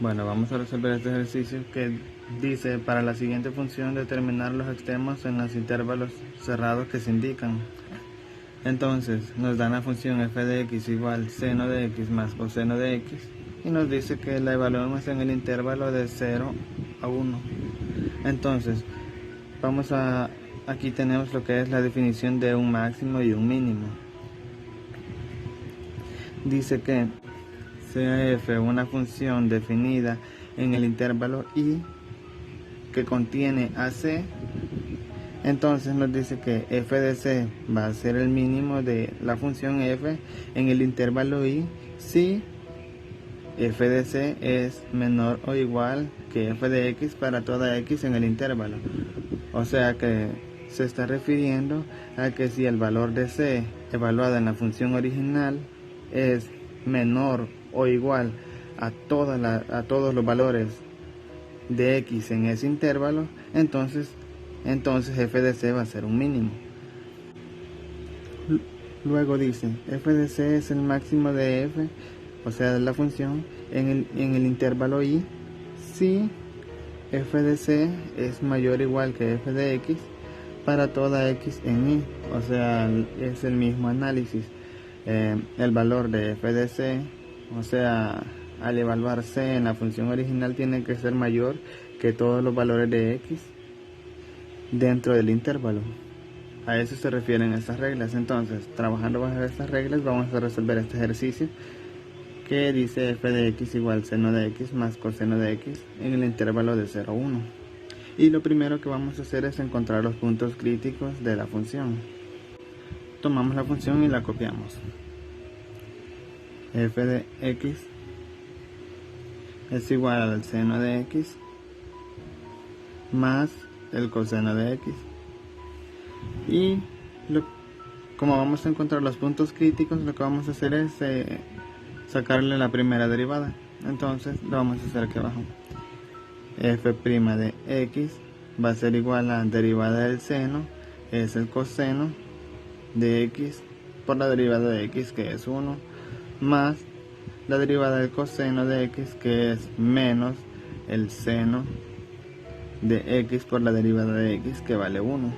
Bueno, vamos a resolver este ejercicio que dice: para la siguiente función determinar los extremos en los intervalos cerrados que se indican. Entonces nos dan la función f de x igual seno de x más coseno de x y nos dice que la evaluemos en el intervalo de 0 a 1. Entonces aquí tenemos lo que es la definición de un máximo y un mínimo. Dice que sea f una función definida en el intervalo i que contiene a c. Entonces nos dice que f de c va a ser el mínimo de la función f en el intervalo i si f de c es menor o igual que f de x para toda x en el intervalo. O sea que se está refiriendo a que si el valor de c evaluado en la función original es menor o igual a todos los valores de x en ese intervalo, entonces f de c va a ser un mínimo. Luego dice, f de c es el máximo de f, o sea de la función, en el intervalo i si f de c es mayor o igual que f de x para toda x en i. O sea, es el mismo análisis. El valor de f de c, o sea, al evaluar c en la función original, tiene que ser mayor que todos los valores de x dentro del intervalo. A eso se refieren estas reglas. Entonces, trabajando bajo estas reglas, vamos a resolver este ejercicio que dice f de x igual seno de x más coseno de x en el intervalo de 0 a 1. Y lo primero que vamos a hacer es encontrar los puntos críticos de la función. Tomamos la función y la copiamos. F de x es igual al seno de x más el coseno de x. Y como vamos a encontrar los puntos críticos, lo que vamos a hacer es sacarle la primera derivada. Entonces lo vamos a hacer aquí abajo. F' de x va a ser igual a la derivada del seno, es el coseno de x por la derivada de x, que es 1, más la derivada del coseno de x, que es menos el seno de x por la derivada de x, que vale 1.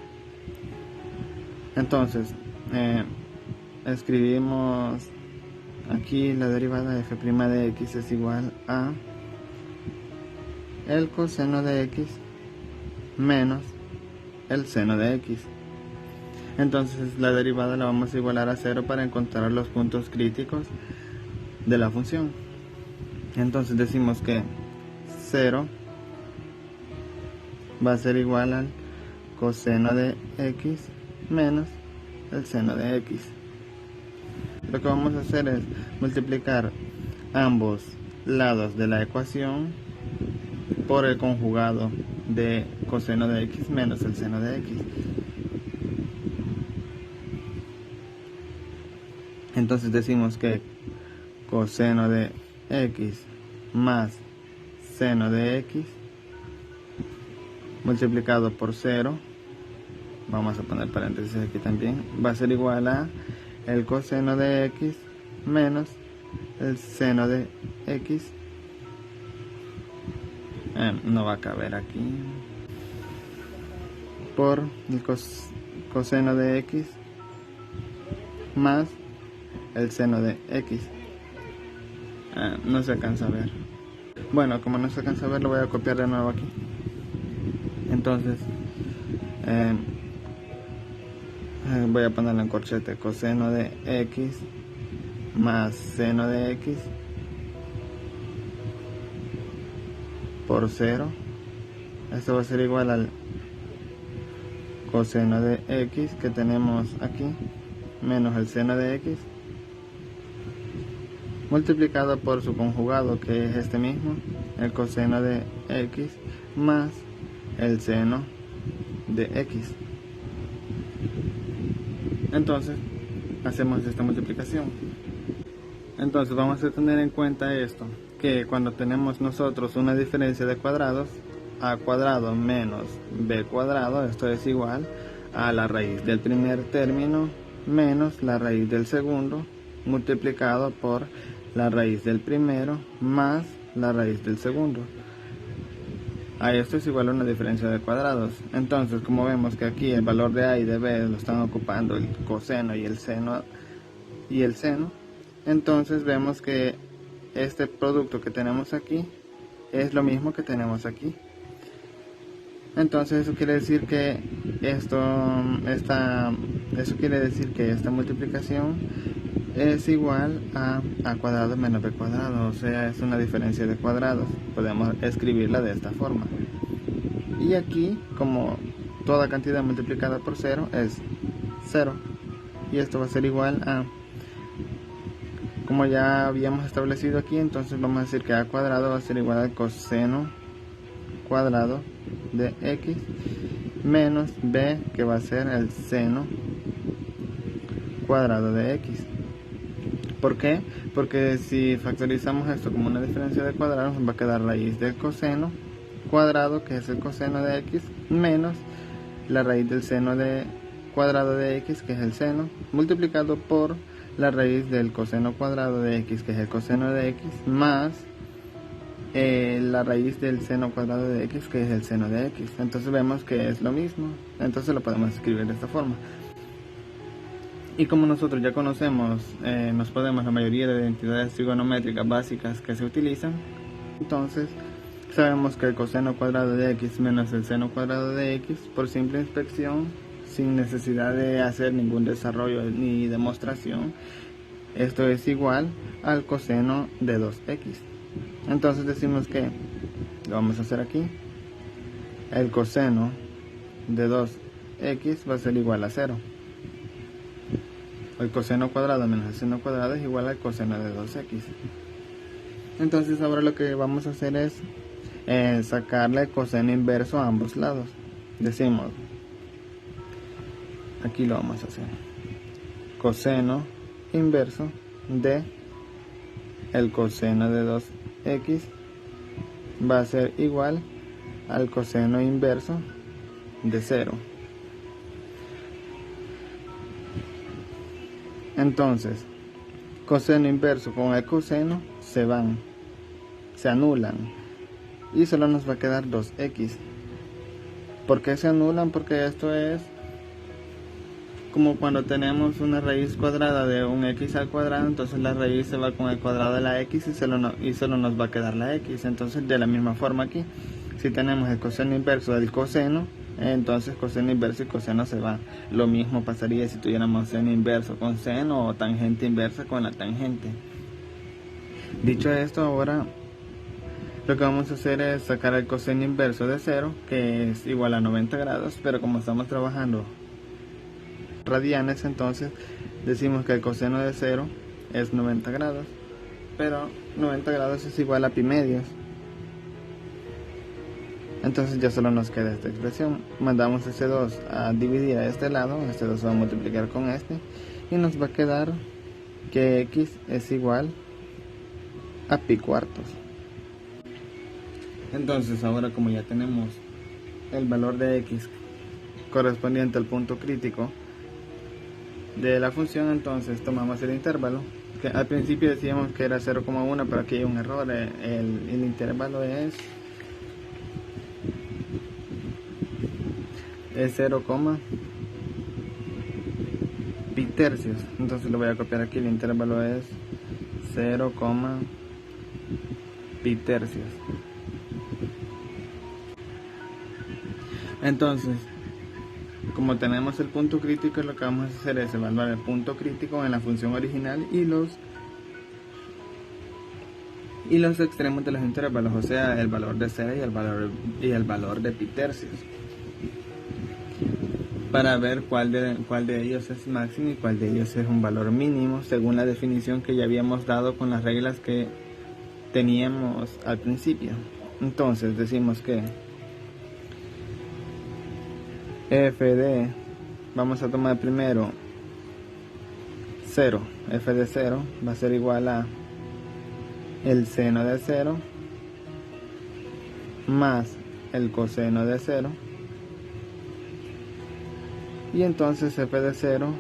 Entonces escribimos aquí la derivada de f' de x es igual a el coseno de x menos el seno de x. Entonces la derivada la vamos a igualar a 0 para encontrar los puntos críticos de la función. Entonces decimos que 0 va a ser igual al coseno de x menos el seno de x. Lo que vamos a hacer es multiplicar ambos lados de la ecuación por el conjugado de coseno de x menos el seno de x. Entonces decimos que coseno de x más seno de x multiplicado por 0, vamos a poner paréntesis aquí también, va a ser igual a el coseno de x menos el seno de x. No va a caber aquí, por el coseno de x más el seno de x. No se alcanza a ver. Bueno, como no se alcanza a ver, lo voy a copiar de nuevo aquí. Entonces voy a ponerlo en corchete: coseno de x más seno de x por 0. Esto va a ser igual al coseno de x que tenemos aquí menos el seno de x multiplicado por su conjugado, que es este mismo, el coseno de x más el seno de x. Entonces hacemos esta multiplicación. Entonces vamos a tener en cuenta esto, que cuando tenemos nosotros una diferencia de cuadrados, a cuadrado menos b cuadrado, esto es igual a la raíz del primer término menos la raíz del segundo multiplicado por la raíz del primero más la raíz del segundo. A esto es igual a una diferencia de cuadrados. Entonces, como vemos que aquí el valor de A y de B lo están ocupando el coseno y el seno, entonces vemos que este producto que tenemos aquí es lo mismo que tenemos aquí. Entonces eso quiere decir que esta multiplicación es igual a cuadrado menos b cuadrado, o sea, es una diferencia de cuadrados. Podemos escribirla de esta forma. Y aquí, como toda cantidad multiplicada por 0 es 0, y esto va a ser igual a, como ya habíamos establecido aquí, entonces vamos a decir que a cuadrado va a ser igual al coseno cuadrado de x menos b, que va a ser el seno cuadrado de x. ¿Por qué? Porque si factorizamos esto como una diferencia de cuadrados, nos va a quedar raíz del coseno cuadrado, que es el coseno de x, menos la raíz del seno de cuadrado de x, que es el seno, multiplicado por la raíz del coseno cuadrado de x, que es el coseno de x, más la raíz del seno cuadrado de x, que es el seno de x. Entonces vemos que es lo mismo, entonces lo podemos escribir de esta forma. Y como nosotros ya conocemos, nos podemos la mayoría de identidades trigonométricas básicas que se utilizan, entonces sabemos que el coseno cuadrado de x menos el seno cuadrado de x, por simple inspección, sin necesidad de hacer ningún desarrollo ni demostración, esto es igual al coseno de 2x. Entonces decimos que, lo vamos a hacer aquí, el coseno de 2x va a ser igual a 0. El coseno cuadrado menos el seno cuadrado es igual al coseno de 2x. Entonces ahora lo que vamos a hacer es sacarle el coseno inverso a ambos lados. Decimos, aquí lo vamos a hacer, coseno inverso de el coseno de 2x va a ser igual al coseno inverso de 0. Entonces, coseno inverso con el coseno se anulan y solo nos va a quedar 2x. ¿Por qué se anulan? Porque esto es como cuando tenemos una raíz cuadrada de un x al cuadrado, entonces la raíz se va con el cuadrado de la x y solo nos va a quedar la x. Entonces de la misma forma aquí, si tenemos el coseno inverso del coseno, entonces coseno inverso y coseno se va. Lo mismo pasaría si tuviéramos seno inverso con seno o tangente inversa con la tangente. Dicho esto, ahora lo que vamos a hacer es sacar el coseno inverso de 0, que es igual a 90 grados, pero como estamos trabajando radianes, entonces decimos que el coseno de 0 es 90 grados, pero 90 grados es igual a pi medios. Entonces ya solo nos queda esta expresión. Mandamos ese 2 a dividir a este lado, este 2 va a multiplicar con este, y nos va a quedar que x es igual a pi cuartos. Entonces ahora, como ya tenemos el valor de x correspondiente al punto crítico de la función, entonces tomamos el intervalo, que al principio decíamos que era 0,1, pero aquí hay un error, el intervalo es 0, pi tercios. Entonces lo voy a copiar aquí, el intervalo es 0, pi tercios. Entonces, como tenemos el punto crítico, lo que vamos a hacer es evaluar el punto crítico en la función original y los extremos de los intervalos, o sea, el valor de 0 y el valor de pi tercios, para ver cuál de ellos es máximo y cuál de ellos es un valor mínimo, según la definición que ya habíamos dado con las reglas que teníamos al principio. Entonces decimos que f de, vamos a tomar primero 0, f de 0 va a ser igual a el seno de 0 más el coseno de 0, y entonces f de 0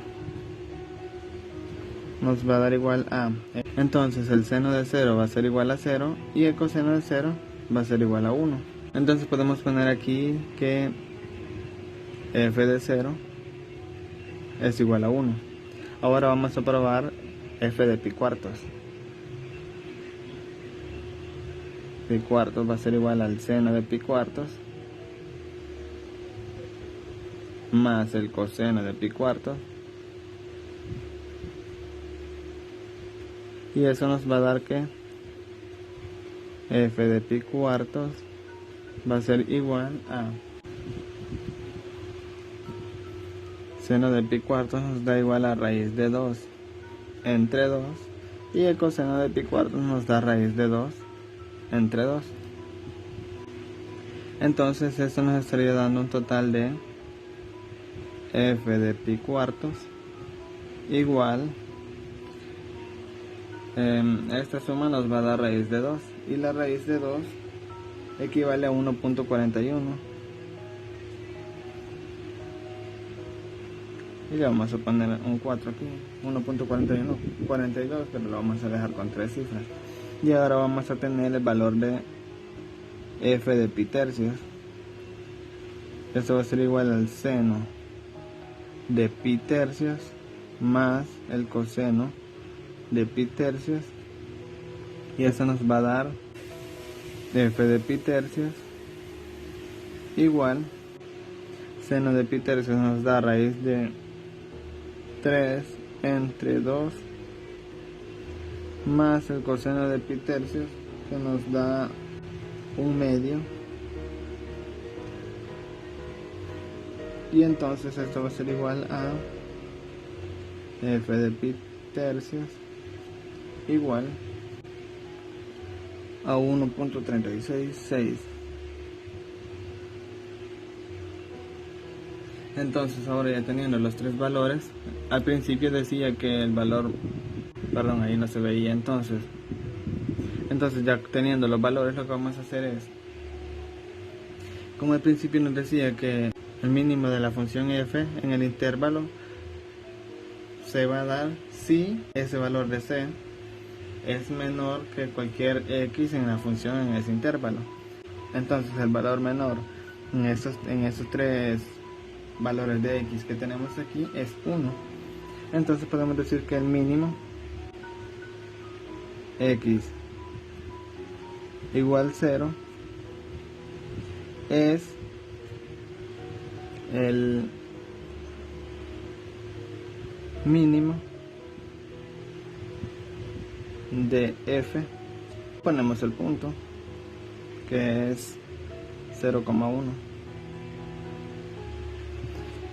nos va a dar igual a Entonces el seno de 0 va a ser igual a 0 y el coseno de 0 va a ser igual a 1. Entonces podemos poner aquí que f de 0 es igual a 1. Ahora vamos a probar f de pi cuartos. Pi cuartos va a ser igual al seno de pi cuartos más el coseno de pi cuartos, y eso nos va a dar que f de pi cuartos va a ser igual a seno de pi cuartos nos da igual a raíz de 2 entre 2, y el coseno de pi cuartos nos da raíz de 2 entre 2. Entonces esto nos estaría dando un total de f de pi cuartos igual, esta suma nos va a dar raíz de 2, y la raíz de 2 equivale a 1.41, y le vamos a poner un 4 aquí, 1.41, 42, pero lo vamos a dejar con 3 cifras. Y ahora vamos a tener el valor de f de pi tercios. Esto va a ser igual al seno de pi tercios más el coseno de pi tercios, y eso nos va a dar f de pi tercios igual seno de pi tercios nos da raíz de 3 entre 2 más el coseno de pi tercios, que nos da 1/2, y entonces esto va a ser igual a f de pi tercios igual a 1.366. Entonces ahora ya teniendo los tres valores, al principio decía que el valor, perdón, ahí no se veía, entonces ya teniendo los valores, lo que vamos a hacer es, como al principio nos decía que el mínimo de la función f en el intervalo se va a dar si ese valor de c es menor que cualquier x en la función en ese intervalo. Entonces el valor menor en esos tres valores de x que tenemos aquí es 1. Entonces podemos decir que el mínimo x igual 0 es el mínimo de f, ponemos el punto que es 0,1,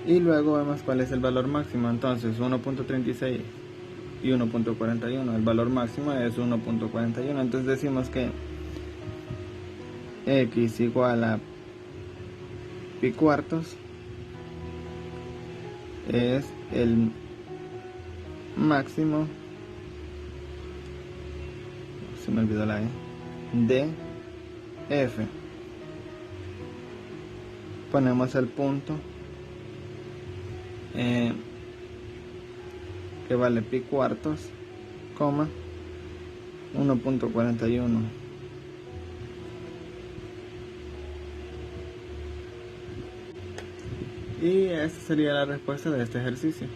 y luego vemos cuál es el valor máximo. Entonces 1.36 y 1.41, el valor máximo es 1.41. entonces decimos que x igual a pi cuartos es el máximo, se me olvidó la E, de f. Ponemos el punto que vale pi cuartos, coma 1.41. Y esta sería la respuesta de este ejercicio.